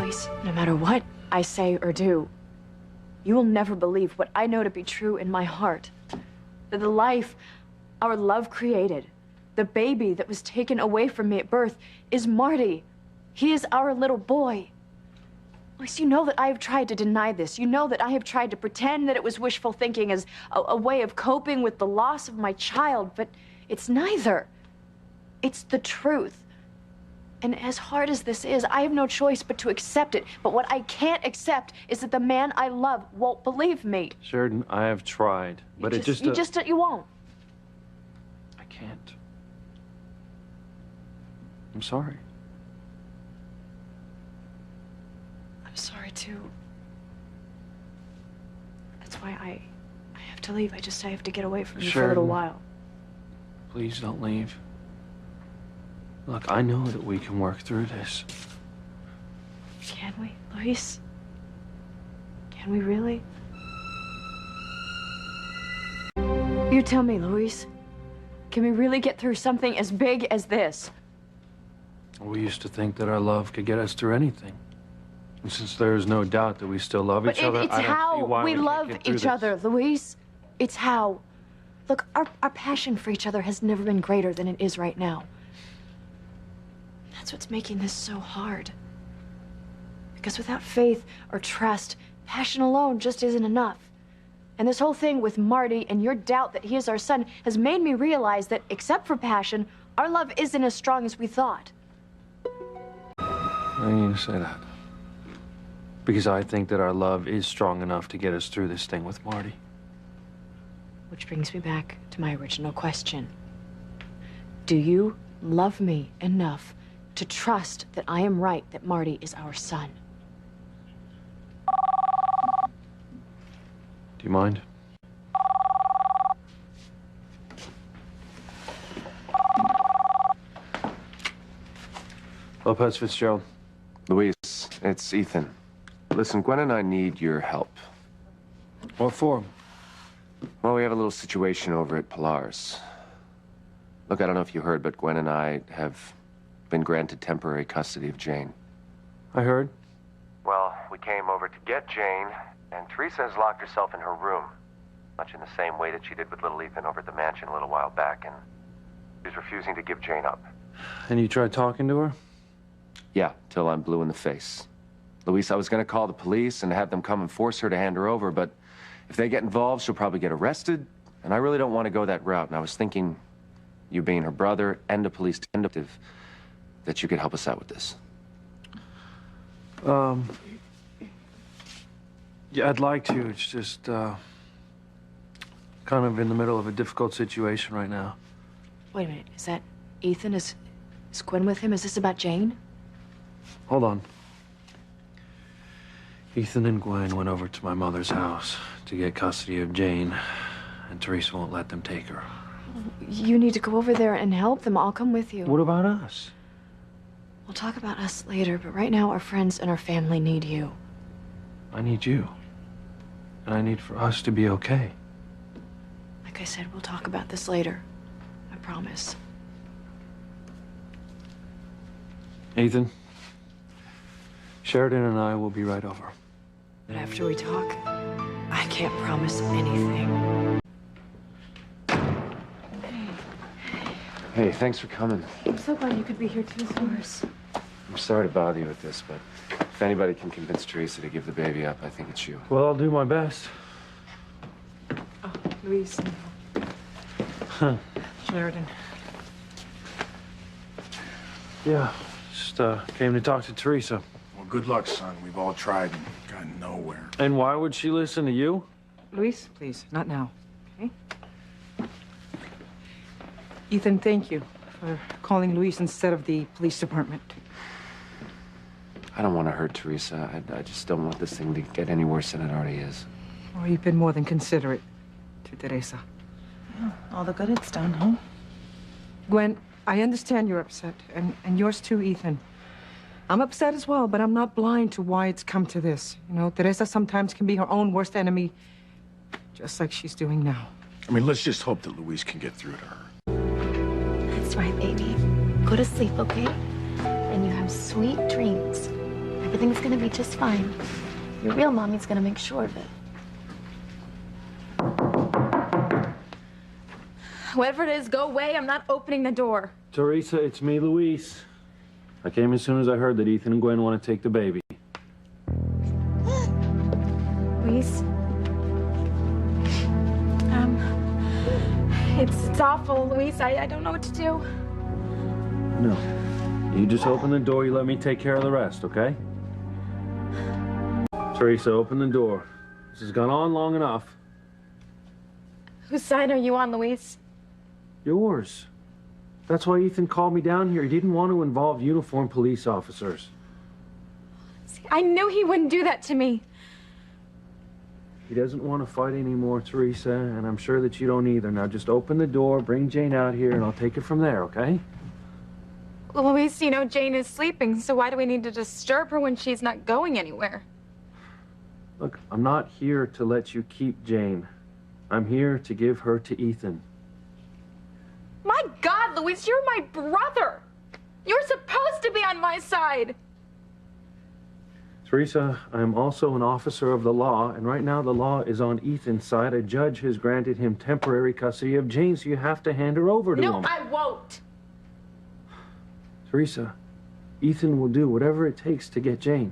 Luis, no matter what I say or do, you will never believe what I know to be true in my heart. That the life our love created, the baby that was taken away from me at birth, is Marty. He is our little boy. Luis, you know that I have tried to deny this. You know that I have tried to pretend that it was wishful thinking as a way of coping with the loss of my child, but it's neither. It's the truth. And as hard as this is, I have no choice but to accept it. But what I can't accept is that the man I love won't believe me. Sheridan, I have tried, but You won't. I can't. I'm sorry. I'm sorry, too. That's why I have to leave. I have to get away from you for a little while. Please don't leave. Look, I know that we can work through this. Can we, Luis? Can we really? You tell me, Luis. Can we really get through something as big as this? We used to think that our love could get us through anything. And since there is no doubt that we still love each other, It's I don't see how why we can't love get through each this. other, Luis. It's how. Look, our passion for each other has never been greater than it is right now. That's what's making this so hard. Because without faith or trust, passion alone just isn't enough. And this whole thing with Marty and your doubt that he is our son has made me realize that, except for passion, our love isn't as strong as we thought. I need to say that. Because I think that our love is strong enough to get us through this thing with Marty. Which brings me back to my original question. Do you love me enough to trust that I am right that Marty is our son? Do you mind? Lopez Fitzgerald. Luis, it's Ethan. Listen, Gwen and I need your help. What for? Well, we have a little situation over at Pilar's. Look, I don't know if you heard, but Gwen and I have been granted temporary custody of Jane. I heard. Well, we came over to get Jane, and Teresa has locked herself in her room, much in the same way that she did with little Ethan over at the mansion a little while back, and she's refusing to give Jane up. And you tried talking to her? Yeah, till I'm blue in the face. Luis, I was gonna call the police and have them come and force her to hand her over, but if they get involved, she'll probably get arrested, and I really don't want to go that route, and I was thinking, you being her brother and a police detective, that you could help us out with this. Yeah, I'd like to. It's just, kind of in the middle of a difficult situation right now. Wait a minute. Is that Ethan? Is Gwen with him? Is this about Jane? Hold on. Ethan and Gwen went over to my mother's house to get custody of Jane, and Teresa won't let them take her. You need to go over there and help them. I'll come with you. What about us? We'll talk about us later, but right now our friends and our family need you. I need you. And I need for us to be okay. Like I said, we'll talk about this later. I promise. Ethan, Sheridan and I will be right over. But after we talk, I can't promise anything. Hey, thanks for coming. I'm so glad you could be here too, Doris. I'm sorry to bother you with this, but if anybody can convince Teresa to give the baby up, I think it's you. Well, I'll do my best. Oh, Luis. Sheridan. Yeah, just came to talk to Teresa. Well, good luck, son. We've all tried and gotten nowhere. And why would she listen to you? Luis, please, not now, okay? Ethan, thank you for calling Luis instead of the police department. I don't want to hurt Teresa. I just don't want this thing to get any worse than it already is. Oh, you've been more than considerate to Teresa. Yeah, all the good it's done, huh? Gwen, I understand you're upset, and yours too, Ethan. I'm upset as well, but I'm not blind to why it's come to this. You know, Teresa sometimes can be her own worst enemy, just like she's doing now. I mean, let's just hope that Luis can get through to her. That's right, baby. Go to sleep, okay? And you have sweet dreams. Have a Everything's gonna be just fine. Your real mommy's gonna make sure of it. Whatever it is, go away. I'm not opening the door. Teresa, it's me, Luis. I came as soon as I heard that Ethan and Gwen want to take the baby. Luis? It's awful, Luis. I don't know what to do. No. You just open the door, you let me take care of the rest, okay? Teresa, open the door. This has gone on long enough. Whose side are you on, Luis? Yours. That's why Ethan called me down here. He didn't want to involve uniformed police officers. See, I knew he wouldn't do that to me. He doesn't want to fight anymore, Teresa, and I'm sure that you don't either. Now just open the door, bring Jane out here, and I'll take it from there, okay? Well, Luis, you know Jane is sleeping, so why do we need to disturb her when she's not going anywhere? Look, I'm not here to let you keep Jane. I'm here to give her to Ethan. My God, Luis, you're my brother. You're supposed to be on my side. Teresa, I'm also an officer of the law, and right now the law is on Ethan's side. A judge has granted him temporary custody of Jane, so you have to hand her over to him. No, I won't. Teresa, Ethan will do whatever it takes to get Jane.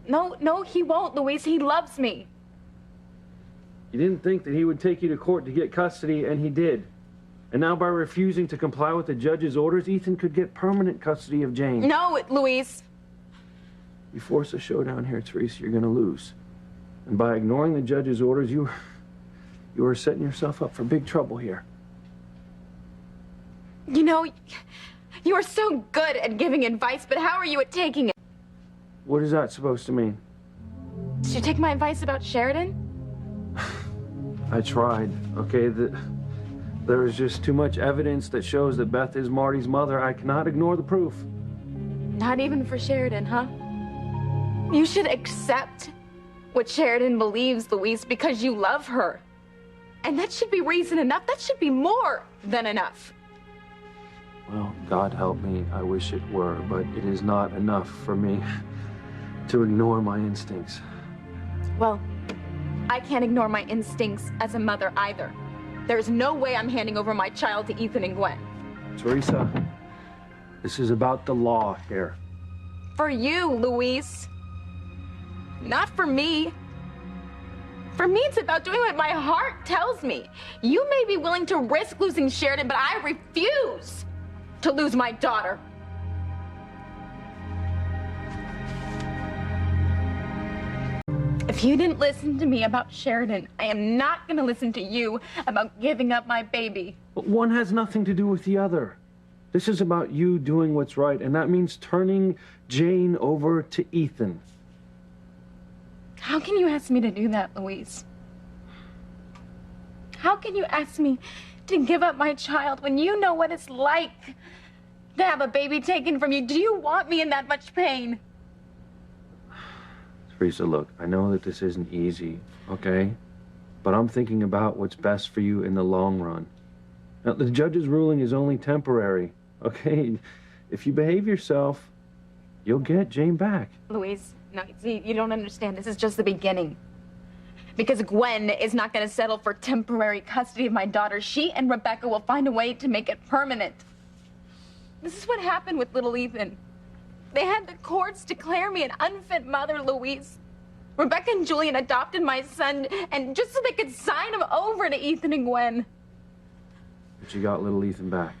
No, he won't, Luis. He loves me. You didn't think that he would take you to court to get custody, and he did. And now by refusing to comply with the judge's orders, Ethan could get permanent custody of Jane. No, Luis. You force a showdown here, Teresa, you're gonna lose. And by ignoring the judge's orders, you are setting yourself up for big trouble here. You know, you are so good at giving advice, but how are you at taking it? What is that supposed to mean? Did you take my advice about Sheridan? I tried, okay? There is just too much evidence that shows that Beth is Marty's mother. I cannot ignore the proof. Not even for Sheridan, huh? You should accept what Sheridan believes, Luis, because you love her. And that should be reason enough. That should be more than enough. Well, God help me. I wish it were, but it is not enough for me to ignore my instincts. Well, I can't ignore my instincts as a mother either. There's no way I'm handing over my child to Ethan and Gwen. Teresa, this is about the law here. For you, Luis. Not for me. For me, it's about doing what my heart tells me. You may be willing to risk losing Sheridan, but I refuse to lose my daughter. If you didn't listen to me about Sheridan, I am not going to listen to you about giving up my baby. But one has nothing to do with the other. This is about you doing what's right, and that means turning Jane over to Ethan. How can you ask me to do that, Luis? How can you ask me to give up my child when you know what it's like to have a baby taken from you? Do you want me in that much pain? Teresa, look, I know that this isn't easy, okay? But I'm thinking about what's best for you in the long run. Now, the judge's ruling is only temporary, okay? If you behave yourself, you'll get Jane back. Luis, no, see, you don't understand. This is just the beginning. Because Gwen is not going to settle for temporary custody of my daughter. She and Rebecca will find a way to make it permanent. This is what happened with little Ethan. They had the courts declare me an unfit mother, Luis. Rebecca and Julian adopted my son, and just so they could sign him over to Ethan and Gwen. But you got little Ethan back.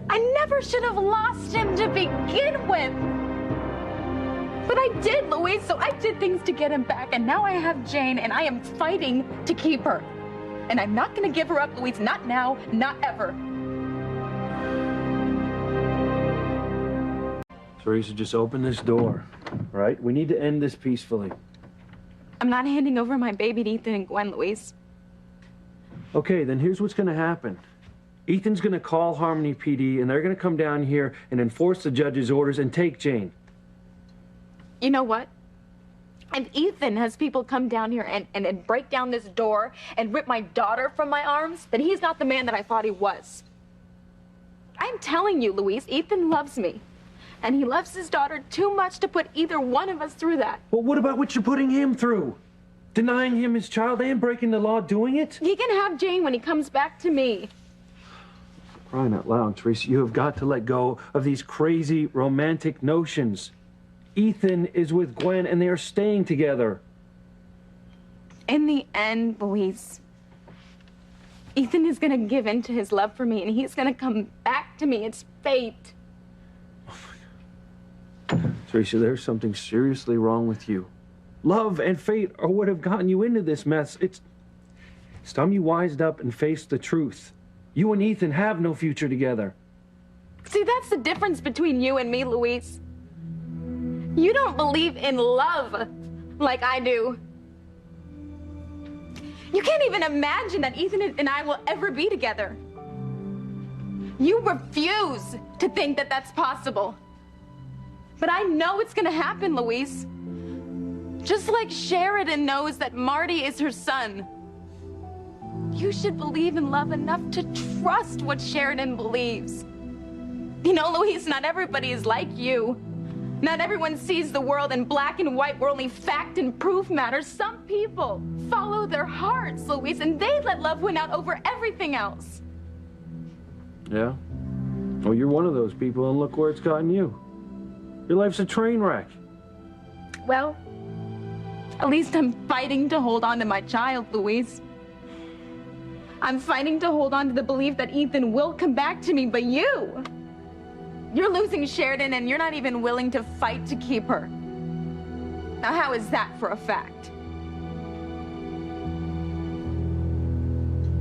I never should have lost him to begin with. But I did, Luis, so I did things to get him back, and now I have Jane, and I am fighting to keep her. And I'm not gonna give her up, Luis, not now, not ever. Teresa, just open this door, right? We need to end this peacefully. I'm not handing over my baby to Ethan and Gwen, Luis. Okay, then here's what's gonna happen. Ethan's gonna call Harmony PD, and they're gonna come down here and enforce the judge's orders and take Jane. You know what? If Ethan has people come down here and break down this door and rip my daughter from my arms, then he's not the man that I thought he was. I'm telling you, Luis, Ethan loves me. And he loves his daughter too much to put either one of us through that. Well, what about what you're putting him through? Denying him his child and breaking the law doing it? He can have Jane when he comes back to me. Crying out loud, Teresa, you have got to let go of these crazy romantic notions. Ethan is with Gwen and they are staying together. In the end, Louise, Ethan is gonna give in to his love for me and he's gonna come back to me. It's fate. Teresa, there's something seriously wrong with you. Love and fate are what have gotten you into this mess. It's time you wised up and faced the truth. You and Ethan have no future together. See, that's the difference between you and me, Louise. You don't believe in love like I do. You can't even imagine that Ethan and I will ever be together. You refuse to think that that's possible. But I know it's gonna happen, Louise. Just like Sheridan knows that Marty is her son. You should believe in love enough to trust what Sheridan believes. You know, Louise, not everybody is like you. Not everyone sees the world in black and white where only fact and proof matters. Some people follow their hearts, Louise, and they let love win out over everything else. Yeah? Well, you're one of those people, and look where it's gotten you. Your life's a train wreck. Well, at least I'm fighting to hold on to my child, Louise. I'm fighting to hold on to the belief that Ethan will come back to me, but you're losing Sheridan and you're not even willing to fight to keep her. Now, how is that for a fact?